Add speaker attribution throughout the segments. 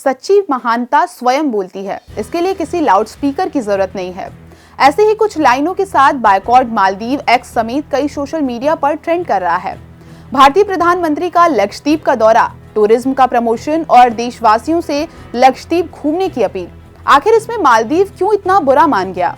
Speaker 1: सच्ची महानता स्वयं बोलती है, इसके लिए किसी लाउडस्पीकर की जरूरत नहीं है। ऐसे ही कुछ लाइनों के साथ बायकॉट मालदीव एक्स समेत कई सोशल मीडिया पर ट्रेंड कर रहा है। भारतीय प्रधानमंत्री का लक्षद्वीप का दौरा, टूरिज्म का प्रमोशन और देशवासियों से लक्षद्वीप घूमने की अपील। आखिर इसमें मालदीव क्यों इतना बुरा मान गया?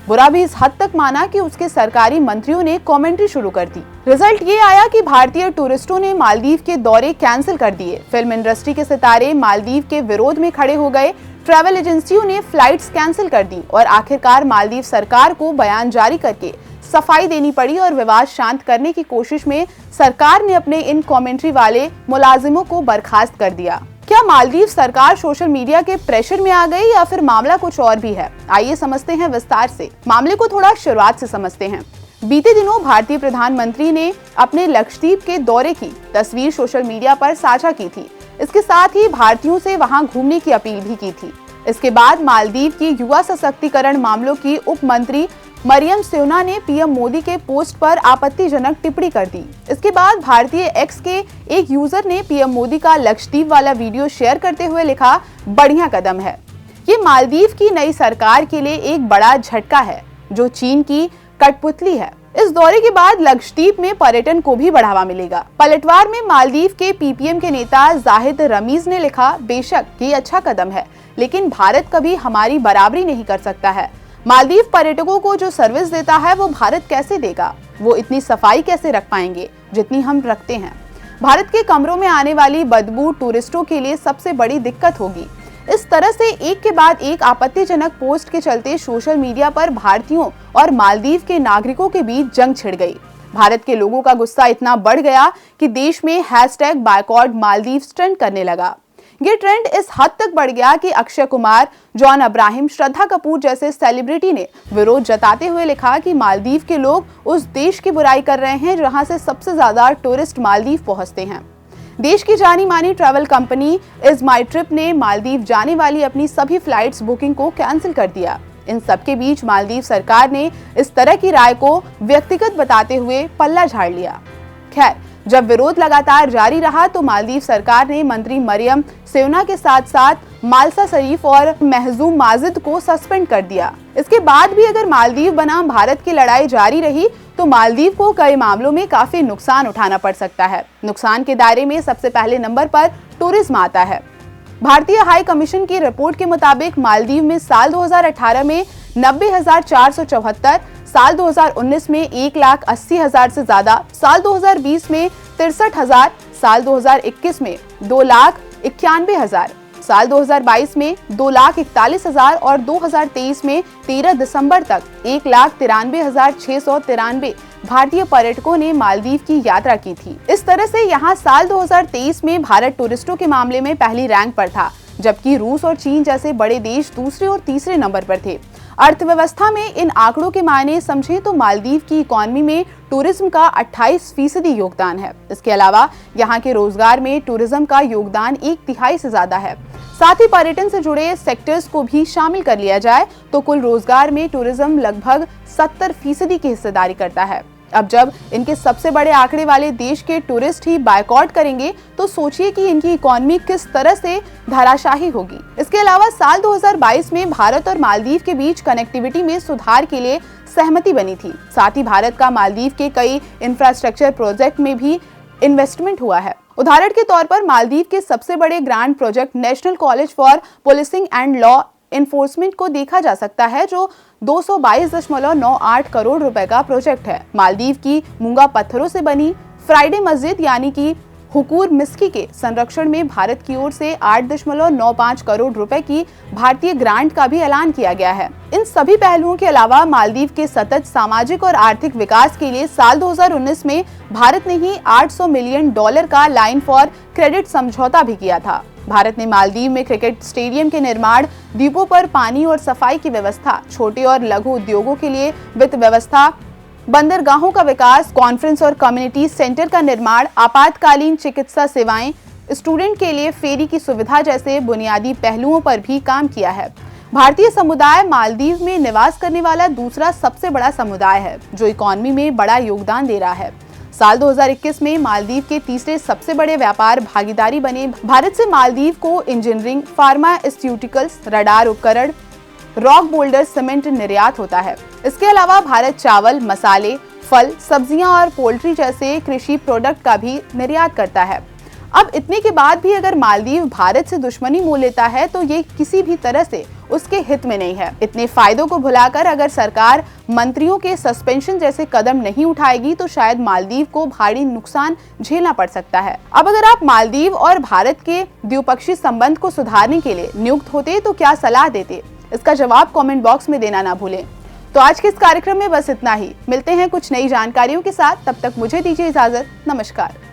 Speaker 1: बुरा भी इस हद तक माना कि उसके सरकारी मंत्रियों ने कमेंट्री शुरू कर दी। रिजल्ट ये आया कि भारतीय टूरिस्टों ने मालदीव के दौरे कैंसिल कर दिए। फिल्म इंडस्ट्री के सितारे मालदीव के विरोध में खड़े हो गए। ट्रैवल एजेंसियों ने फ्लाइट्स कैंसिल कर दी और आखिरकार मालदीव सरकार को बयान जारी करके सफाई देनी पड़ी और विवाद शांत करने की कोशिश में सरकार ने अपने इन कमेंट्री वाले मुलाजिमों को बर्खास्त कर दिया। क्या मालदीव सरकार सोशल मीडिया के प्रेशर में आ गई या फिर मामला कुछ और भी है? आइए समझते हैं विस्तार से। मामले को थोड़ा शुरुआत से समझते हैं। बीते दिनों भारतीय प्रधानमंत्री ने अपने लक्षद्वीप के दौरे की तस्वीर सोशल मीडिया पर साझा की थी। इसके साथ ही भारतीयों से वहां घूमने की अपील भी की थी। इसके बाद मालदीव की युवा सशक्तिकरण मामलों की उप मंत्री मरियम सेवना ने पीएम मोदी के पोस्ट पर आपत्तिजनक टिप्पणी कर दी। इसके बाद भारतीय एक्स के एक यूजर ने पीएम मोदी का लक्षद्वीप वाला वीडियो शेयर करते हुए लिखा, बढ़िया कदम है। ये मालदीव की नई सरकार के लिए एक बड़ा झटका है जो चीन की कठपुतली है। इस दौरे के बाद लक्षद्वीप में पर्यटन को भी बढ़ावा मिलेगा। पलटवार में मालदीव के पीपीएम के नेता जाहिद रमीज ने लिखा, बेशक ये अच्छा कदम है, लेकिन भारत कभी हमारी बराबरी नहीं कर सकता है। मालदीव पर्यटकों को जो सर्विस देता है वो भारत कैसे देगा? वो इतनी सफाई कैसे रख पाएंगे जितनी हम रखते हैं? भारत के कमरों में आने वाली बदबू टूरिस्टों के लिए सबसे बड़ी दिक्कत होगी। इस तरह से एक के बाद एक आपत्तिजनक पोस्ट के चलते सोशल मीडिया पर भारतीयों और मालदीव के नागरिकों के बीच जंग छिड़ गई। भारत के लोगों का गुस्सा इतना बढ़ गया कि देश में #बायकॉट मालदीव ट्रेंड करने लगा। ये ट्रेंड इस हद तक बढ़ गया कि अक्षय कुमार, जॉन अब्राहम, श्रद्धा कपूर जैसे सेलिब्रिटी ने विरोध जताते हुए लिखा कि मालदीव के लोग उस देश की बुराई कर रहे हैं जहां से सबसे ज्यादा टूरिस्ट मालदीव पहुंचते हैं। देश की जानी मानी travel company is my trip ने मालदीव जाने वाली अपनी सभी फ्लाइट्स बुकिंग को कैंसिल कर दिया। इन सबके बीच मालदीव सरकार ने इस तरह की राय को व्यक्तिगत बताते हुए पल्ला झाड़ लिया। खैर, जब विरोध लगातार जारी रहा तो मालदीव सरकार ने मंत्री मरियम सेवना के साथ साथ मालसा शरीफ और महजूम माजिद को सस्पेंड कर दिया। इसके बाद भी अगर मालदीव बनाम भारत की लड़ाई जारी रही तो मालदीव को कई मामलों में काफी नुकसान उठाना पड़ सकता है। नुकसान के दायरे में सबसे पहले नंबर पर टूरिज्म आता है। भारतीय हाई कमीशन की रिपोर्ट के मुताबिक मालदीव में साल 2018 में 90,474, साल 2019 में 1,80,000 से ज्यादा, साल 2020 में 63,000, साल 2021 में 2,91,000, साल 2022 में 2,41,000 और 2023 में 13 दिसंबर तक 1,93,693 भारतीय पर्यटकों ने मालदीव की यात्रा की थी। इस तरह से यहाँ साल 2023 में भारत टूरिस्टों के मामले में पहली रैंक पर था, जबकि रूस और चीन जैसे बड़े देश दूसरे और तीसरे नंबर पर थे। अर्थव्यवस्था में इन आंकड़ों के मायने समझें तो मालदीव की इकोनॉमी में टूरिज्म का 28% योगदान है। इसके अलावा यहाँ के रोजगार में टूरिज्म का योगदान 1/3 से ज्यादा है। साथ ही पर्यटन से जुड़े सेक्टर्स को भी शामिल कर लिया जाए तो कुल रोजगार में टूरिज्म लगभग 70% की हिस्सेदारी करता है। अब जब इनके सबसे बड़े आंकड़े वाले देश के टूरिस्ट ही बायकॉट करेंगे तो सोचिए कि इनकी इकोनॉमी किस तरह से धराशायी होगी। इसके अलावा साल 2022 में भारत और मालदीव के बीच कनेक्टिविटी में सुधार के लिए सहमति बनी थी। साथ ही भारत का मालदीव के कई इंफ्रास्ट्रक्चर प्रोजेक्ट में भी इन्वेस्टमेंट हुआ है। उदाहरण के तौर पर मालदीव के सबसे बड़े grand project national college for policing and law enforcement को देखा जा सकता है, जो 222.98 करोड़ रुपए का प्रोजेक्ट है। मालदीव की मूंगा पत्थरों से बनी फ्राइडे मस्जिद यानी कि हुकूर मिस्की के संरक्षण में भारत की ओर से 8.95 करोड़ रुपए की भारतीय ग्रांट का भी ऐलान किया गया है। इन सभी पहलुओं के अलावा मालदीव के सतत सामाजिक और आर्थिक विकास के लिए साल 2019 में भारत ने ही $800 मिलियन का लाइन फॉर क्रेडिट समझौता भी किया था। भारत ने मालदीव में क्रिकेट स्टेडियम के निर्माण, द्वीपों पर पानी और सफाई की व्यवस्था, छोटे और लघु उद्योगों के लिए वित्त व्यवस्था, बंदरगाहों का विकास, कॉन्फ्रेंस और कम्युनिटी सेंटर का निर्माण, आपातकालीन चिकित्सा सेवाएं, स्टूडेंट के लिए फेरी की सुविधा जैसे बुनियादी पहलुओं पर भी काम किया है। भारतीय समुदाय मालदीव में निवास करने वाला दूसरा सबसे बड़ा समुदाय है, जो इकोनॉमी में बड़ा योगदान दे रहा है। साल 2021 में मालदीव के तीसरे सबसे बड़े व्यापार भागीदारी बने। भारत से मालदीव को इंजीनियरिंग, फार्मास्यूटिकल्स, रडार उपकरण, रॉक बोल्डर, सीमेंट निर्यात होता है। इसके अलावा भारत चावल, मसाले, फल, सब्जियां और पोल्ट्री जैसे कृषि प्रोडक्ट का भी निर्यात करता है। अब इतने के बाद भी अगर मालदीव भारत से दुश्मनी मोल लेता है तो ये किसी भी तरह से उसके हित में नहीं है। इतने फायदों को भुलाकर अगर सरकार मंत्रियों के सस्पेंशन जैसे कदम नहीं उठाएगी तो शायद मालदीव को भारी नुकसान झेलना पड़ सकता है। अब अगर आप मालदीव और भारत के द्विपक्षीय संबंध को सुधारने के लिए नियुक्त होते तो क्या सलाह देते? इसका जवाब कमेंट बॉक्स में देना ना भूलें। तो आज के इस कार्यक्रम में बस इतना ही। मिलते हैं कुछ नई जानकारियों के साथ, तब तक मुझे दीजिए इजाजत। नमस्कार।